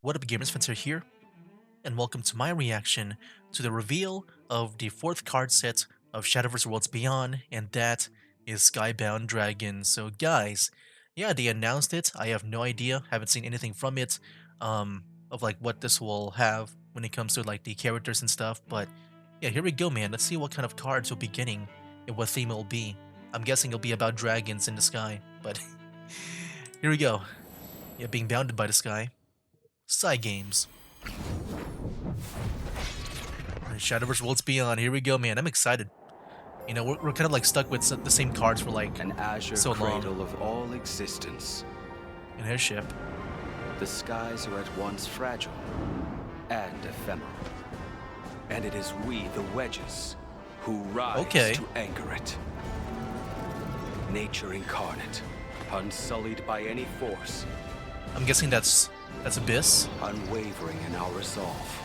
What up, gamers? Spencer here, and welcome to my reaction to the reveal of the fourth card set of Shadowverse Worlds Beyond, and that is Skybound Dragon. So, guys, yeah, they announced it. I have no idea, haven't seen anything from it, of like what this will have when it comes to like the characters and stuff. But yeah, here we go, man. Let's see what kind of cards we'll be getting and what theme it'll be. I'm guessing it'll be about dragons in the sky, but here we go. Yeah, being bounded by the sky. Side games. Shadowverse Worlds Beyond. Here we go, man. I'm excited. You know, we're kind of like stuck with the same cards for like An azure so long. cradle of all existence. An airship. The skies are at once fragile and ephemeral. And it is we, the wedges, who rise to anchor it. Nature incarnate, unsullied by any force. I'm guessing that's Abyss. Unwavering in our resolve.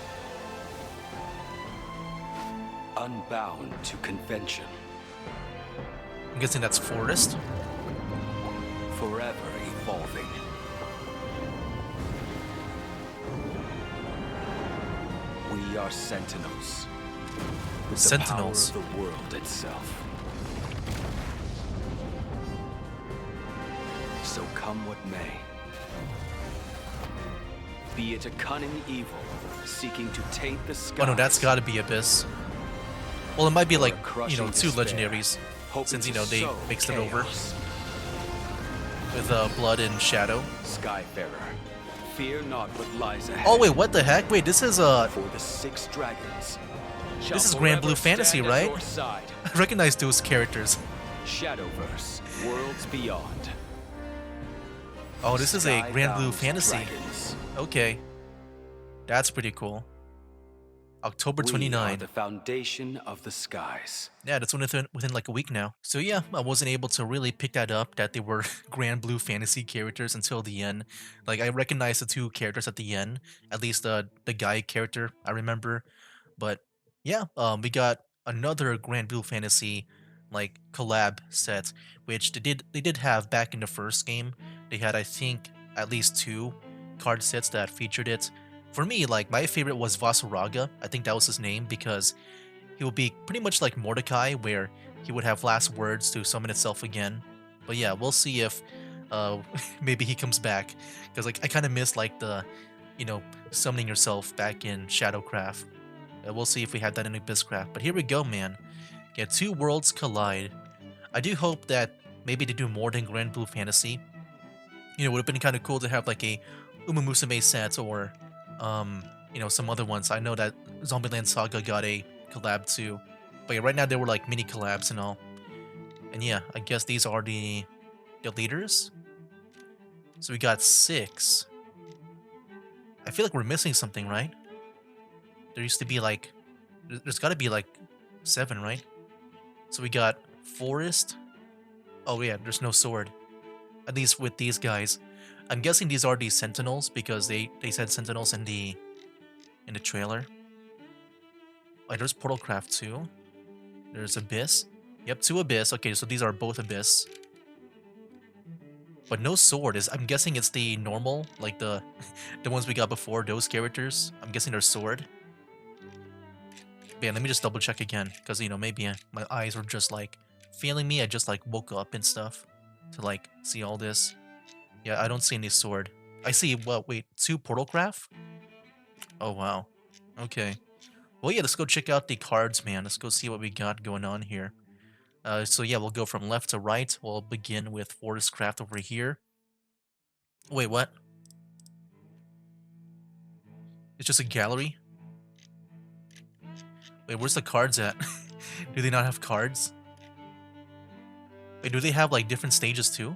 Unbound to convention. I'm guessing that's Forest. Forever evolving. We are sentinels. With Sentinels. the power of the world itself. So come what may. Be it a cunning evil seeking to taint the skies. Oh no, that's gotta be Abyss. Well, it might be like, you know, two despair, legendaries. Since, you know, they sow mixed it chaos. over. With Blood and Shadow. Skyfarer, fear not what lies ahead. Oh wait, what the heck? Wait, this is For the six dragons. This is Grand Blue Fantasy, right? I recognize those characters. Shadowverse, worlds beyond. Oh, this is a Grand Blue Skybound Fantasy. dragons. Okay. That's pretty cool. October We are 29. the foundation of the skies. Yeah, that's within like a week now. So yeah, I wasn't able to really pick that up, that they were Grand Blue Fantasy characters until the end. Like, I recognized the two characters at the end, at least the guy character I remember. But yeah, we got another Grand Blue Fantasy like collab set, which they did have back in the first game. They had, I think, at least two card sets that featured it. For me, like, my favorite was Vasaraga. I think that was his name because he would be pretty much like Mordecai, where he would have last words to summon itself again. But yeah, we'll see if maybe he comes back, because like I kind of miss like the, you know, summoning yourself back in Shadowcraft. We'll see if we have that in Abysscraft. But here we go, man. Yeah, two worlds collide. I do hope that maybe they do more than Grand Blue Fantasy. You know, it would have been kind of cool to have like a Uma Musume set, or you know, some other ones. I know that Zombieland Saga got a collab too. But yeah, right now they were like mini collabs and all. And yeah, I guess these are the leaders. So we got 6. I feel like we're missing something, right? There used to be like, there's got to be like 7, right? So we got Forest. Oh yeah, there's no sword. At least with these guys. I'm guessing these are the Sentinels because they said Sentinels in the trailer. Like, there's Portalcraft too. There's Abyss. Yep, 2 Abyss. Okay, so these are both Abyss. But no sword. I'm guessing it's the normal, like the the ones we got before, those characters. I'm guessing there's sword. But yeah, let me just double check again, because, you know, maybe my eyes were just like failing me. I just like woke up and stuff to like see all this. Yeah, I don't see any sword. I see, well, wait, 2 Portalcraft? Oh, wow. Okay. Well, yeah, let's go check out the cards, man. Let's go see what we got going on here. So yeah, we'll go from left to right. We'll begin with Forestcraft over here. Wait, what? It's just a gallery? Wait, where's the cards at? Do they not have cards? Wait, do they have like different stages too?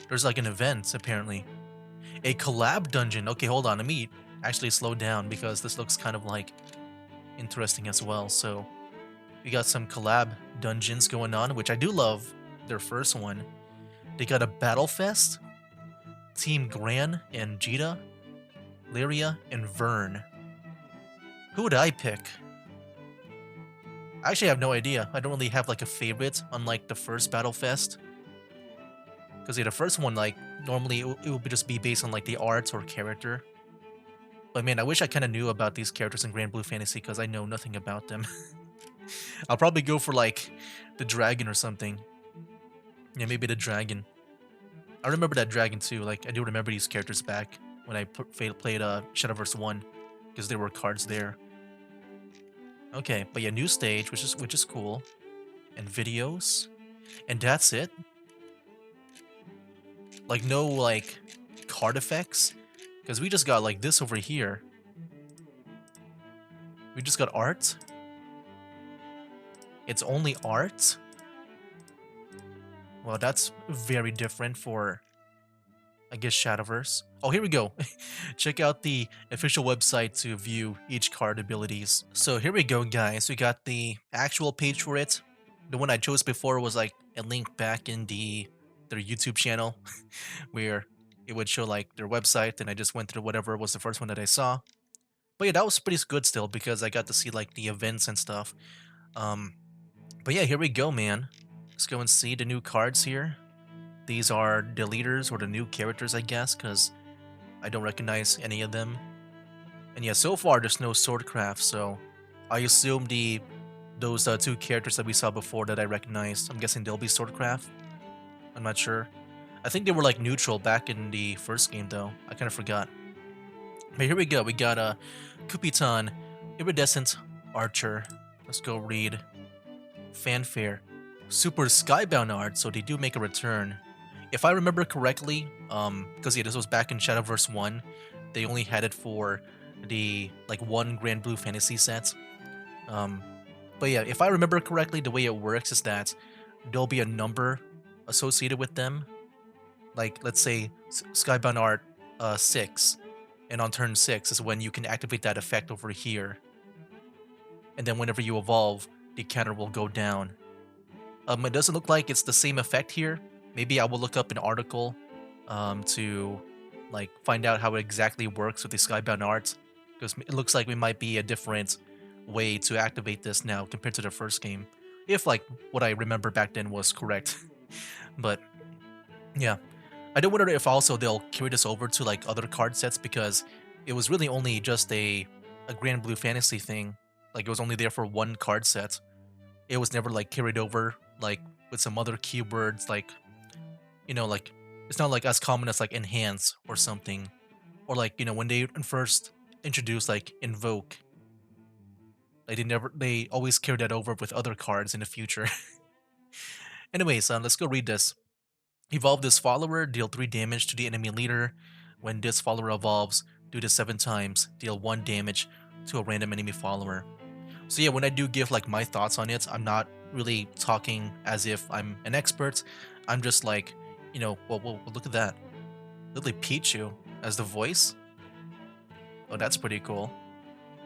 There's like an event, apparently. A collab dungeon. Okay, hold on. Let me actually slow down, because this looks kind of like interesting as well. So we got some collab dungeons going on, which I do love their first one. They got a Battle Fest, Team Gran and Jita, Lyria and Vern. Who would I pick? I actually have no idea. I don't really have like a favorite, unlike the first Battle Fest. Because yeah, the first one, like, Normally, it would just be based on like the art or character. But man, I wish I kind of knew about these characters in Grand Blue Fantasy because I know nothing about them. I'll probably go for like the dragon or something. Yeah, maybe the dragon. I remember that dragon too. Like I do remember these characters back when I played Shadowverse 1 because there were cards there. Okay, but yeah, new stage, which is cool, and videos, and that's it. Like no like card effects, because we just got like this over here. We just got art. It's only art. Well, that's very different for, I guess, Shadowverse. Oh, here we go. Check out the official website to view each card abilities. So here we go, guys. We got the actual page for it. The one I chose before was like a link back in their YouTube channel where it would show like their website, and I just went through whatever was the first one that I saw. But yeah, that was pretty good still because I got to see like the events and stuff. Um, but yeah, here we go, man. Let's go and see the new cards here. These are the leaders or the new characters, I guess, because I don't recognize any of them. And yeah, so far there's no swordcraft, so I assume those two characters that we saw before that I recognized, I'm guessing they'll be swordcraft. I'm not sure. I think they were like neutral back in the first game though. I kind of forgot. But here we go. We got a Kupitan, Iridescent Archer. Let's go read Fanfare. Super Skybound art, so they do make a return. If I remember correctly, because yeah, this was back in Shadowverse 1, they only had it for the like one Grand Blue Fantasy set. Um, but yeah, if I remember correctly, the way it works is that there'll be a number associated with them. Like let's say Skybound art 6, and on turn 6 is when you can activate that effect over here. And then whenever you evolve, the counter will go down. It doesn't look like it's the same effect here. Maybe I will look up an article to like find out how it exactly works with the Skybound art, because it looks like we might be a different way to activate this now compared to the first game, if like what I remember back then was correct. But yeah, I do wonder if also they'll carry this over to like other card sets because it was really only just a Grand Blue Fantasy thing. Like it was only there for one card set. It was never like carried over like with some other keywords like, like it's not like as common as like enhance or something, or like when they first introduced like invoke, like they always carried that over with other cards in the future. Anyways, let's go read this. Evolve this follower, deal 3 damage to the enemy leader. When this follower evolves, do this 7 times, deal 1 damage to a random enemy follower. So yeah, when I do give like my thoughts on it, I'm not really talking as if I'm an expert. I'm just like, well, look at that. Literally Pichu as the voice. Oh, that's pretty cool.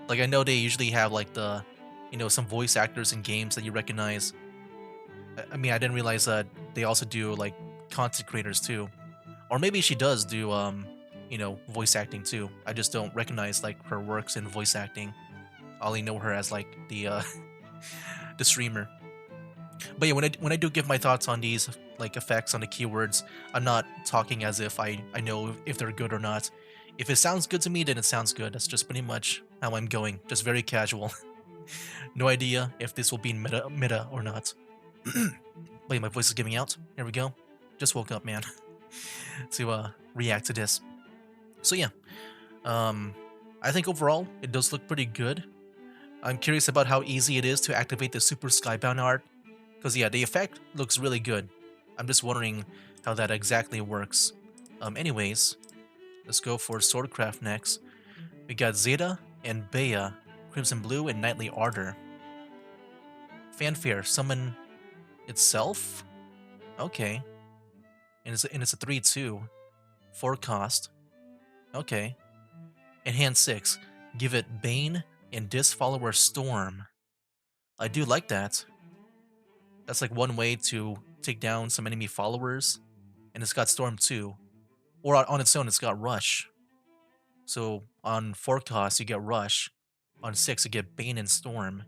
Like I know they usually have like some voice actors in games that you recognize. I mean, I didn't realize that they also do like content creators too. Or maybe she does do voice acting too. I just don't recognize like her works in voice acting. I only know her as like the the streamer. But yeah, when I do give my thoughts on these like effects on the keywords, I'm not talking as if I know if they're good or not. If it sounds good to me, then it sounds good. That's just pretty much how I'm going. Just very casual. No idea if this will be meta or not. Wait, my voice is giving out. Here we go. Just woke up, man, to react to this. So yeah, I think overall it does look pretty good. I'm curious about how easy it is to activate the Super Skybound art, because yeah, the effect looks really good. I'm just wondering how that exactly works. Anyways, let's go for Swordcraft next. We got Zeta and Bea, Crimson Blue, and Knightly Ardor. Fanfare, summon itself? Okay. And it's a 3/2. 4 cost. Okay. And hand 6. Give it Bane and Disc Follower Storm. I do like that. That's like one way to take down some enemy followers. And it's got Storm too. Or on its own, it's got Rush. So on 4 costs, you get Rush. On 6, you get Bane and Storm,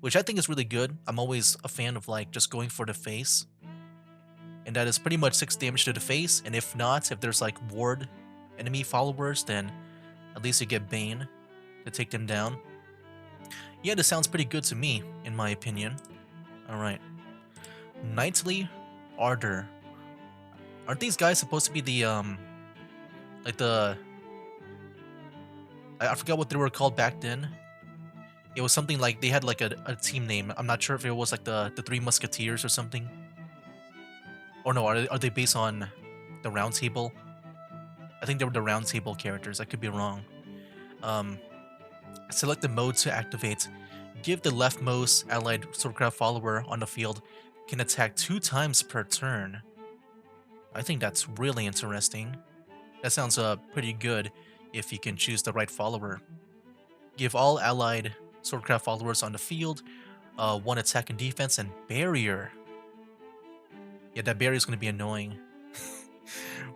which I think is really good. I'm always a fan of like just going for the face. and that is pretty much 6 damage to the face, and if not, if there's like ward enemy followers, then at least you get Bane to take them down. Yeah, this sounds pretty good to me, in my opinion. Alright. Knightly Ardor. Aren't these guys supposed to be the, like the... I forgot what they were called back then. It was something like, they had like a team name. I'm not sure if it was like the Three Musketeers or something. Or no, are they based on the Round Table? I think they were the Round Table characters. I could be wrong. Um, Select the mode to activate. Give the leftmost allied Swordcraft follower on the field can attack 2 times per turn. I think that's really interesting. That sounds pretty good if you can choose the right follower. Give all allied Swordcraft followers on the field 1 attack and defense and barrier. Yeah, that barrier is going to be annoying.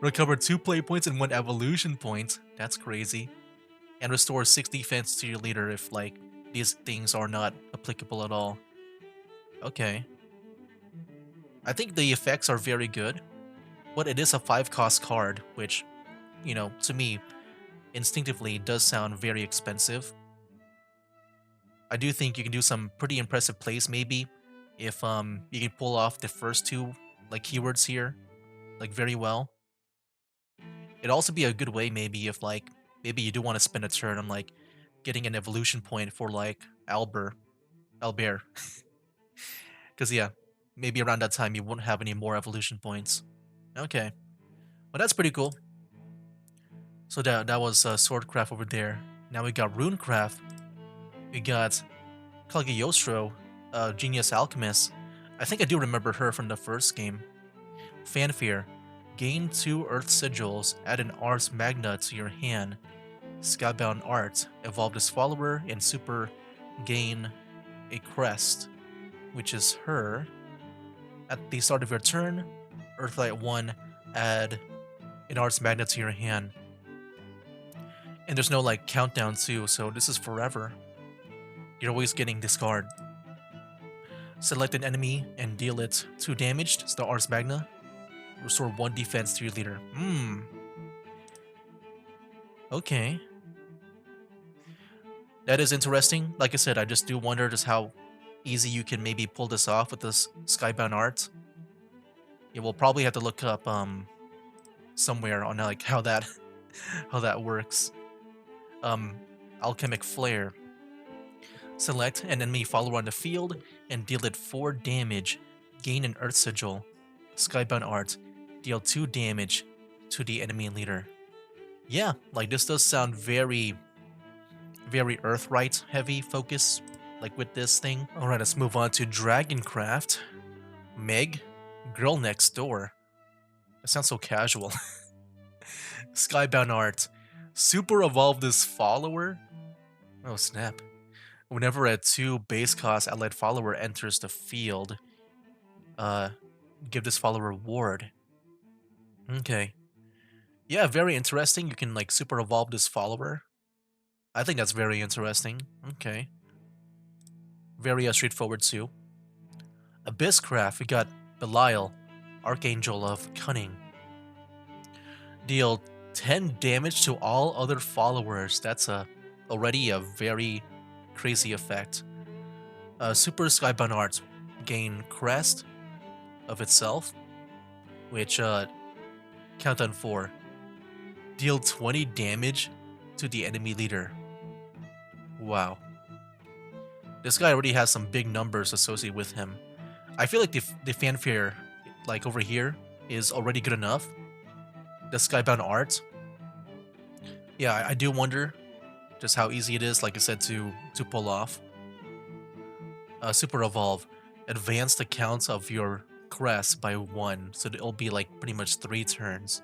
Recover 2 play points and 1 evolution point. That's crazy. And restore 6 defense to your leader if, like, these things are not applicable at all. Okay. I think the effects are very good, but it is a 5-cost card, which, you know, to me, instinctively does sound very expensive. I do think you can do some pretty impressive plays, maybe, if you can pull off the first 2, like, keywords here, like, very well. It'd also be a good way, maybe, if, like, maybe you do want to spend a turn on, like, getting an evolution point for, like, Albert. Because, yeah, maybe around that time you won't have any more evolution points. Okay. Well, that's pretty cool. So that was Swordcraft over there. Now we got Runecraft. We got Cagliostro, Genius Alchemist. I think I do remember her from the first game. Fanfare. Gain 2 Earth Sigils. Add an Ars Magna to your hand. Skybound Art. Evolve this follower and super gain a crest, which is her. At the start of your turn, Earthlight 1, add an Ars Magna to your hand. And there's no like countdown too, so this is forever. You're always getting this card. Select an enemy and deal it 2 damage. It's the Ars Magna. Restore 1 defense to your leader. Okay. That is interesting. Like I said, I just do wonder just how easy you can maybe pull this off with this Skybound art. Yeah, we'll probably have to look up somewhere on like how that how that works. Alchemic Flare. Select an enemy follower on the field and deal it 4 damage. Gain an Earth Sigil. Skybound art. Deal 2 damage to the enemy leader. Yeah, like this does sound very Earthright heavy focus, like with this thing. Alright, let's move on to Dragoncraft. Meg, Girl Next Door. That sounds so casual. Skybound art. Super evolve this follower? Oh snap. Whenever a 2 base cost allied follower enters the field, give this follower a ward. Okay. Yeah, very interesting. You can like super evolve this follower. I think that's very interesting. Okay. Very straightforward too. Abysscraft, we got Belial, Archangel of Cunning. Deal 10 damage to all other followers. That's already a very crazy effect. Super Skybound art, gain Crest of itself, which count on 4. Deal 20 damage to the enemy leader. Wow. This guy already has some big numbers associated with him. I feel like the fanfare, like over here, is already good enough. The Skybound art. Yeah, I do wonder just how easy it is, like I said, to pull off. Super Evolve. Advance the count of your crest by 1, so it'll be like pretty much 3 turns.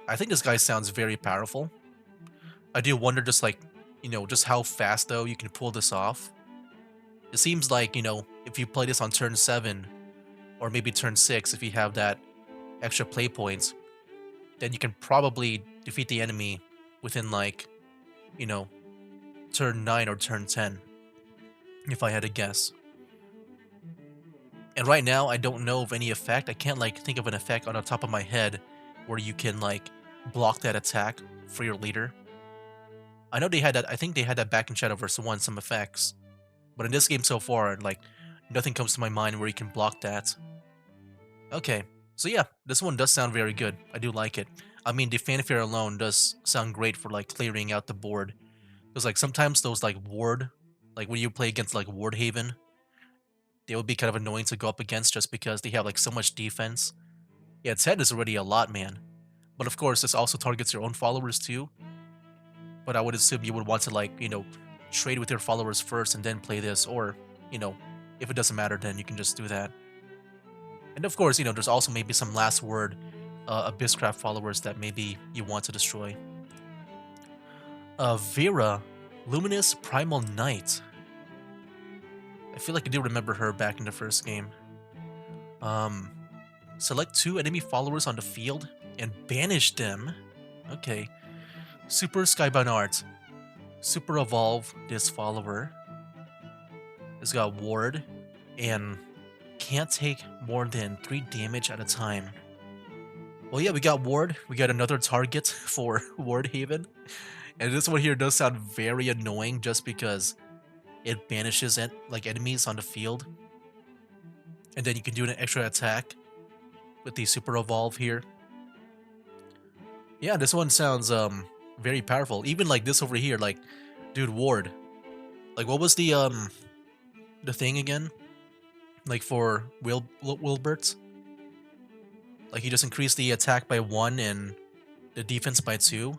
I think this guy sounds very powerful. I do wonder just like, you know, just how fast though you can pull this off. It seems like, you know, if you play this on turn 7, or maybe turn 6, if you have that extra play points, then you can probably defeat the enemy within like, you know, turn 9 or turn 10, if I had to guess. And right now, I don't know of any effect. I can't like think of an effect on the top of my head where you can like block that attack for your leader. I know they had that. I think they had that back in Shadowverse 1, some effects. But in this game so far, like nothing comes to my mind where you can block that. Okay, so yeah, this one does sound very good. I do like it. I mean, the fanfare alone does sound great for like clearing out the board. Because like sometimes those like ward, like when you play against like Ward Haven, they would be kind of annoying to go up against just because they have like so much defense. Yeah, 10 is already a lot, man. But of course, this also targets your own followers too. But I would assume you would want to like, trade with your followers first and then play this, or, you know, if it doesn't matter, then you can just do that. And of course, there's also maybe some last word Abysscraft followers that maybe you want to destroy. Vera, Luminous Primal Knight. I feel like I do remember her back in the first game. Um, Select 2 enemy followers on the field and banish them. Okay. Super Skybound art. Super evolve this follower. It's got ward and can't take more than 3 damage at a time. Well, yeah, we got ward. We got another target for Ward Haven. And this one here does sound very annoying just because it banishes like enemies on the field. And then you can do an extra attack with the super evolve here. Yeah, this one sounds very powerful. Even like this over here, like, dude, ward. Like, what was the thing again? Like for Wilberts? Like you just increase the attack by 1 and the defense by 2.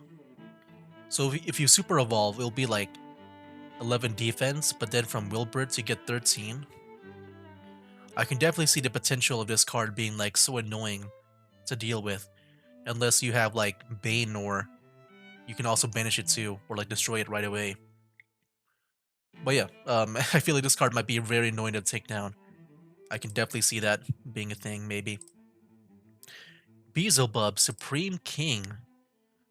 So if you super evolve, it'll be like 11 defense, but then from Wilberts you get 13. I can definitely see the potential of this card being like so annoying to deal with, unless you have like Bane, or you can also banish it too, or like destroy it right away. But yeah, I feel like this card might be very annoying to take down. I can definitely see that being a thing, maybe. Beelzebub, Supreme King.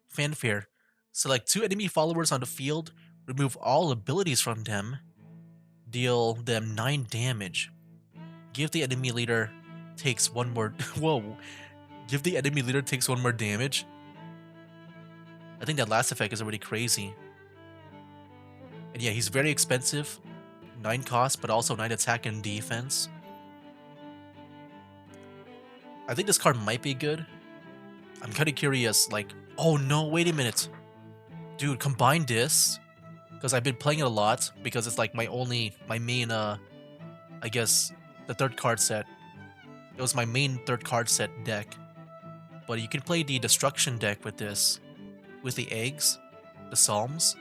Fanfare. Select 2 enemy followers on the field, remove all abilities from them, deal them 9 damage. Give the enemy leader takes 1 more. Whoa. Give the enemy leader takes 1 more damage. I think that last effect is already crazy. And yeah, he's very expensive. 9 cost, but also 9 attack and defense. I think this card might be good. I'm kind of curious, like, oh no, wait a minute. Dude, combine this, because I've been playing it a lot, because it's like my main, I guess, the third card set. It was my main third card set deck. But you can play the Destruction deck with this, with the eggs, the Psalms.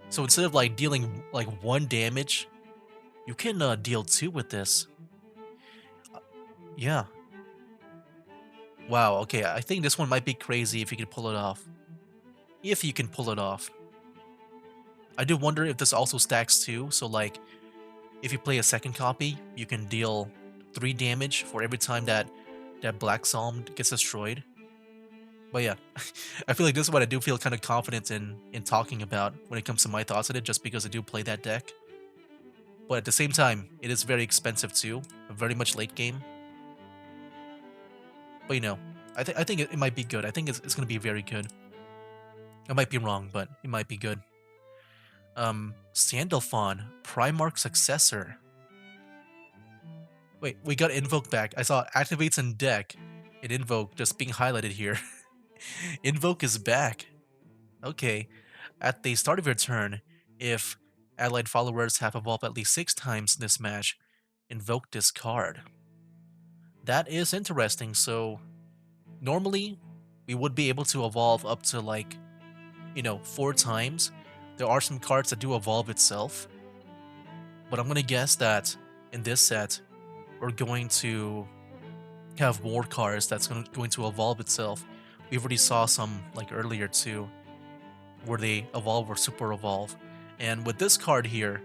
So instead of like dealing like 1 damage, you can deal 2 with this. Yeah. Wow, okay, I think this one might be crazy if you can pull it off. If you can pull it off. I do wonder if this also stacks too, so like, if you play a second copy, you can deal 3 damage for every time that Black Psalm gets destroyed. But yeah, I feel like this is what I do feel kind of confident in talking about when it comes to my thoughts on it, just because I do play that deck. But at the same time, it is very expensive too, very much late game. But I think it might be good. I think it's going to be very good. I might be wrong, but it might be good. Sandalphon, Primarch Successor. Wait, we got Invoke back. I saw activates in deck. And Invoke just being highlighted here. Invoke is back. Okay. At the start of your turn, if allied followers have evolved at least 6 times in this match, invoke this card. That is interesting. So normally we would be able to evolve up to like, 4 times. There are some cards that do evolve itself, but I'm going to guess that in this set, we're going to have more cards that's going to evolve itself. We already saw some like earlier too, where they evolve or super evolve. And with this card here,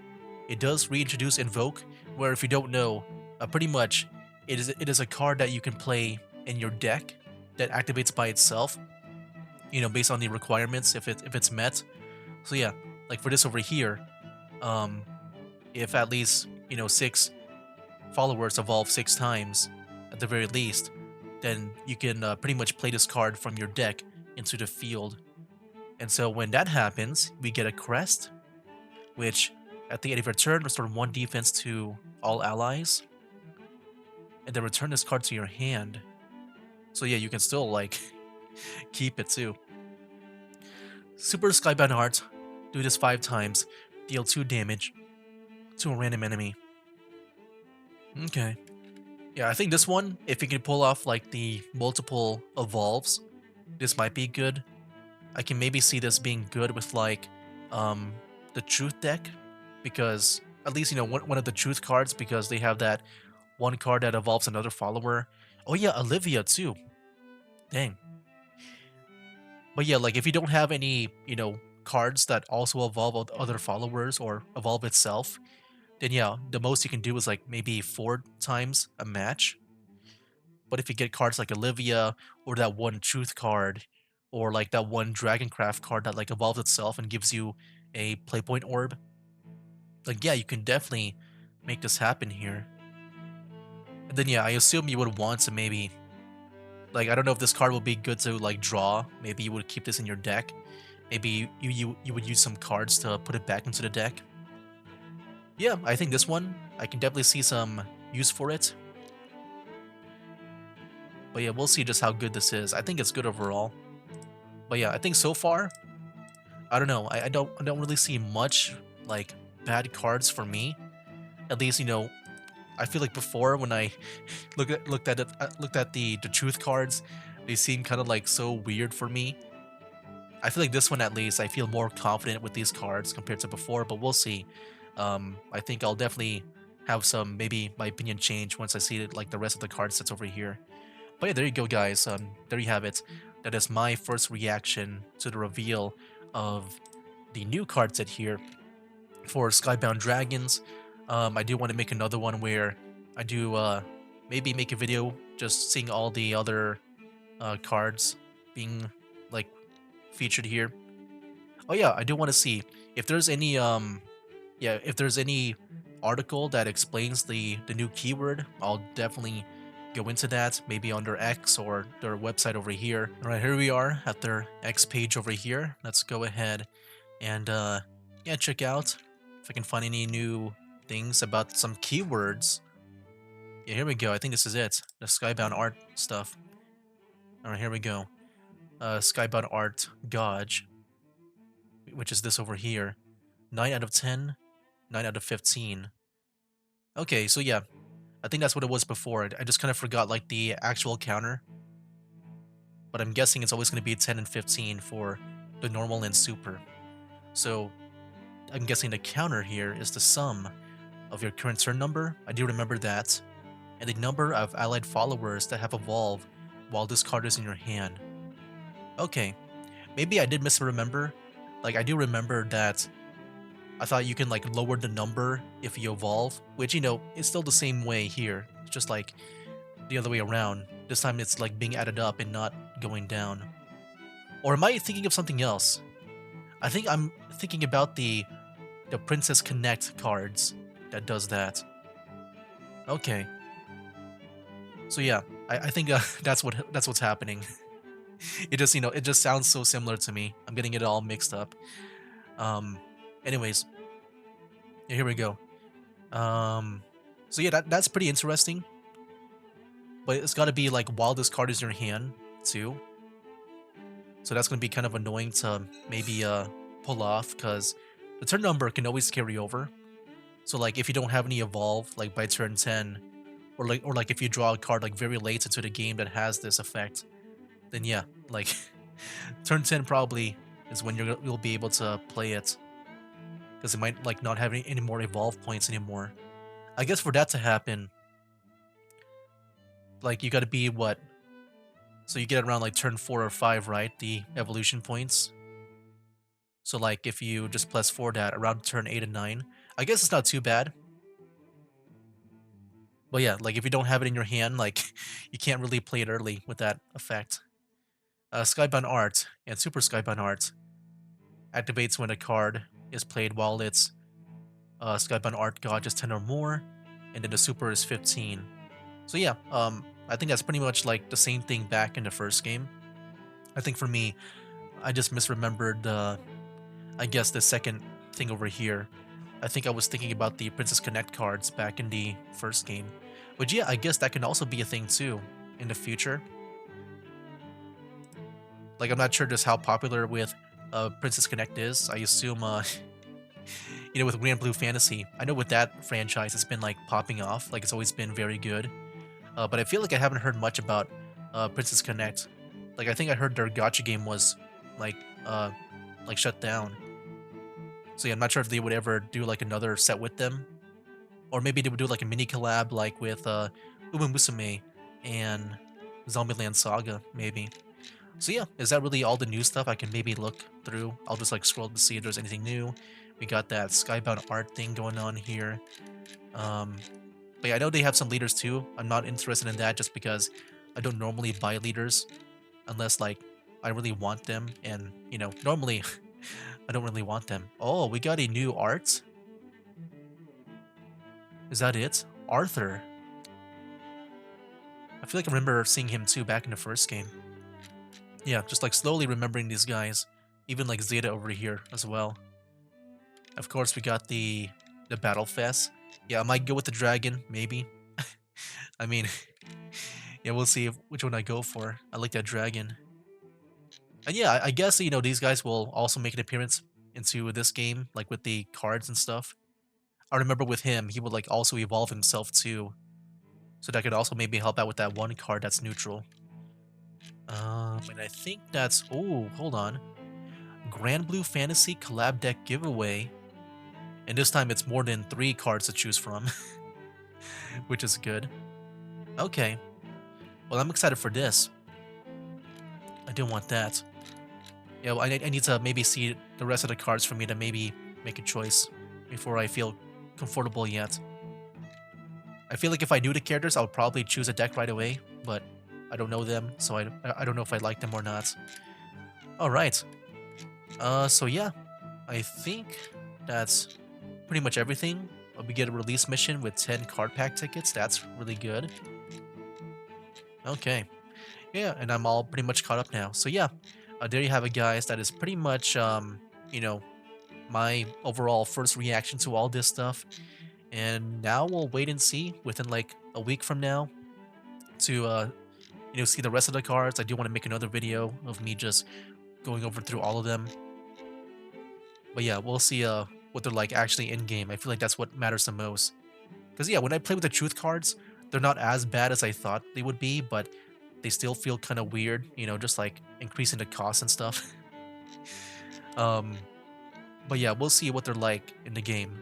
it does reintroduce Invoke, where if you don't know, pretty much it is a card that you can play in your deck that activates by itself, based on the requirements if it's met. So yeah, like for this over here, if at least 6 followers evolve 6 times, at the very least, then you can pretty much play this card from your deck into the field. And so when that happens, we get a crest, which at the end of your turn, restore 1 defense to all allies, and then return this card to your hand. So yeah, you can still like keep it too. Super Skybound Heart, do this 5 times, deal 2 damage to a random enemy. Okay. Yeah, I think this one, if you can pull off like the multiple evolves, this might be good. I can maybe see this being good with like um the truth deck, because at least one of the truth cards, because they have that one card that evolves another follower. Oh yeah, Olivia too. Dang. But yeah, like if you don't have any, cards that also evolve other followers or evolve itself, then yeah, the most you can do is like maybe 4 times a match. But if you get cards like Olivia or that one Truth card or like that one Dragoncraft card that like evolves itself and gives you a Playpoint Orb, like yeah, you can definitely make this happen here. And then yeah, I assume you would want to maybe, like, I don't know if this card would be good to like draw. Maybe you would keep this in your deck. Maybe you would use some cards to put it back into the deck. Yeah, I think this one, I can definitely see some use for it. But yeah, we'll see just how good this is. I think it's good overall. But yeah, I think so far, I don't know. I don't really see much like bad cards for me. At least I feel like before when I looked at the truth cards, they seem kind of like so weird for me. I feel like this one at least I feel more confident with these cards compared to before, but we'll see. I think I'll definitely have some maybe my opinion change once I see like the rest of the card sets over here. But yeah, there you go, guys. There you have it. That is my first reaction to the reveal of the new card set here for Skybound Dragons. I do want to make another one where I do maybe make a video just seeing all the other cards being like featured here. Oh yeah, I do want to see if there's any if there's any article that explains the new keyword. I'll definitely go into that, maybe under X or their website over here. All right, here we are at their X page over here. Let's go ahead and yeah, check out if I can find any new things about some keywords. Yeah, here we go. I think this is it. The Skybound art stuff. All right, here we go. Skybound art Gauge, which is this over here. 9 out of 10, 9 out of 15. Okay, so yeah, I think that's what it was before. I just kind of forgot like the actual counter. But I'm guessing it's always going to be 10 and 15 for the normal and super. So I'm guessing the counter here is the sum of your current turn number. I do remember that. And the number of allied followers that have evolved while this card is in your hand. Okay, maybe I did misremember. Like I do remember that I thought you can like lower the number if you evolve, which is still the same way here. It's just like the other way around. This time it's like being added up and not going down. Or am I thinking of something else? I think I'm thinking about the Princess Connect cards that does that. Okay. So yeah, I think that's what's happening. It just it just sounds so similar to me. I'm getting it all mixed up. Um anyways, yeah, here we go. So yeah, that's pretty interesting. But it's got to be like while this card is in your hand too. So that's going to be kind of annoying to maybe pull off, because the turn number can always carry over. So like if you don't have any evolve like by turn 10, or like if you draw a card like very late into the game that has this effect, then yeah, like turn 10 probably is when you'll be able to play it, because it might like not have any more evolve points anymore. I guess for that to happen, like you got to be what? So you get around like turn 4 or 5, right? The evolution points. So like if you just plus 4 that around turn 8 and 9, I guess it's not too bad. But yeah, like if you don't have it in your hand, like you can't really play it early with that effect. Skybound Art and Super Skybound Art activates when a card is played while it's Skybound Art God just 10 or more. and then the super is 15. So yeah, I think that's pretty much like the same thing back in the first game. I think for me, I just misremembered I guess the second thing over here. I think I was thinking about the Princess Connect cards back in the first game. But yeah, I guess that can also be a thing too in the future. Like I'm not sure just how popular with Princess Connect is. I assume with Grand Blue Fantasy, I know with that franchise it's been like popping off, like it's always been very good. But I feel like I haven't heard much about Princess Connect. Like I think I heard their gotcha game was like uh shut down. So yeah, I'm not sure if they would ever do like another set with them, or maybe they would do like a mini collab like with Uma Musume and Zombieland Saga, maybe. So yeah, is that really all the new stuff I can maybe look through? I'll just like scroll to see if there's anything new. We got that Skybound art thing going on here. Um, but yeah, I know they have some leaders too. I'm not interested in that just because I don't normally buy leaders unless like I really want them, and normally I don't really want them. Oh, we got a new art. Is that it? Arthur. I feel like I remember seeing him too back in the first game. Yeah, just like slowly remembering these guys. Even like Zeta over here as well. Of course, we got the Battle Fest. Yeah, I might go with the dragon, maybe. I mean, yeah, we'll see which one I go for. I like that dragon. And yeah, I guess these guys will also make an appearance into this game, like with the cards and stuff. I remember with him, he would like also evolve himself too, so that could also maybe help out with that one card that's neutral. And I think that's hold on, Grand Blue Fantasy collab deck giveaway, and this time it's more than 3 cards to choose from, which is good. Okay, well I'm excited for this. I do want that. Yeah, well, I need to maybe see the rest of the cards for me to maybe make a choice before I feel comfortable yet. I feel like if I knew the characters, I would probably choose a deck right away, but I don't know them, so I don't know if I like them or not. All right. So yeah, I think that's pretty much everything. We get a release mission with 10 card pack tickets. That's really good. Okay. Yeah, and I'm all pretty much caught up now. So yeah, there you have it, guys. That is pretty much my overall first reaction to all this stuff. And now we'll wait and see within like a week from now to see the rest of the cards. I do want to make another video of me just going over through all of them. But yeah, we'll see what they're like actually in game. I feel like that's what matters the most. Because yeah, when I play with the truth cards, they're not as bad as I thought they would be, but they still feel kind of weird, just like increasing the cost and stuff. But yeah, we'll see what they're like in the game.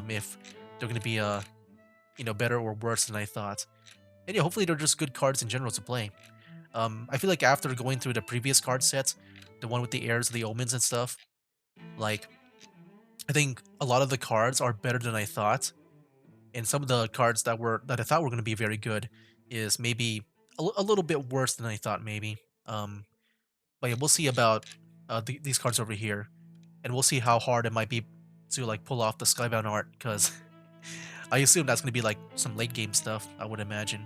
If they're gonna be better or worse than I thought. And yeah, hopefully they're just good cards in general to play. I feel like after going through the previous card sets, the one with the heirs of the omens and stuff, like I think a lot of the cards are better than I thought. And some of the cards that I thought were going to be very good is maybe a little bit worse than I thought maybe. But yeah, we'll see about these cards over here, and we'll see how hard it might be to like pull off the Skybound art, because I assume that's going to be like some late game stuff, I would imagine.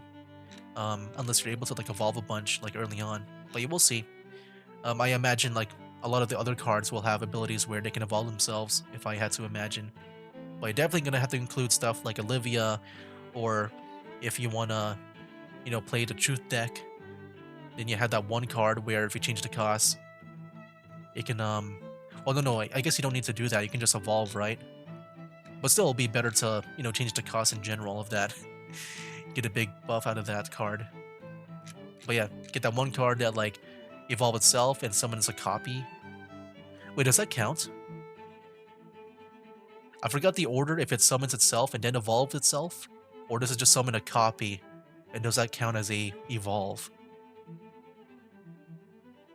Unless you're able to like evolve a bunch like early on. But yeah, we'll see. I imagine like a lot of the other cards will have abilities where they can evolve themselves, if I had to imagine. But you're definitely gonna have to include stuff like Olivia, or if you wanna, play the truth deck, then you have that one card where if you change the cost, it can well no, I guess you don't need to do that. You can just evolve, right? But still, it'll be better to change the cost in general of that. Get a big buff out of that card. But yeah, get that one card that like evolve itself and summon as a copy. Wait, does that count? I forgot the order, if it summons itself and then evolves itself, or does it just summon a copy, and does that count as a evolve?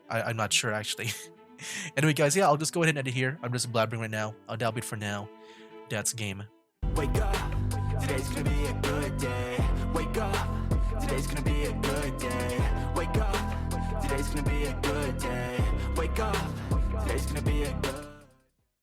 I'm not sure actually. Anyway guys, yeah, I'll just go ahead and end it here. I'm just blabbering right now. That'll be it for now. That's game. Wake up, today's gonna be a good day. Wake up, today's gonna be a good day. Wake up, today's gonna be a good day. Wake up, today's gonna be a good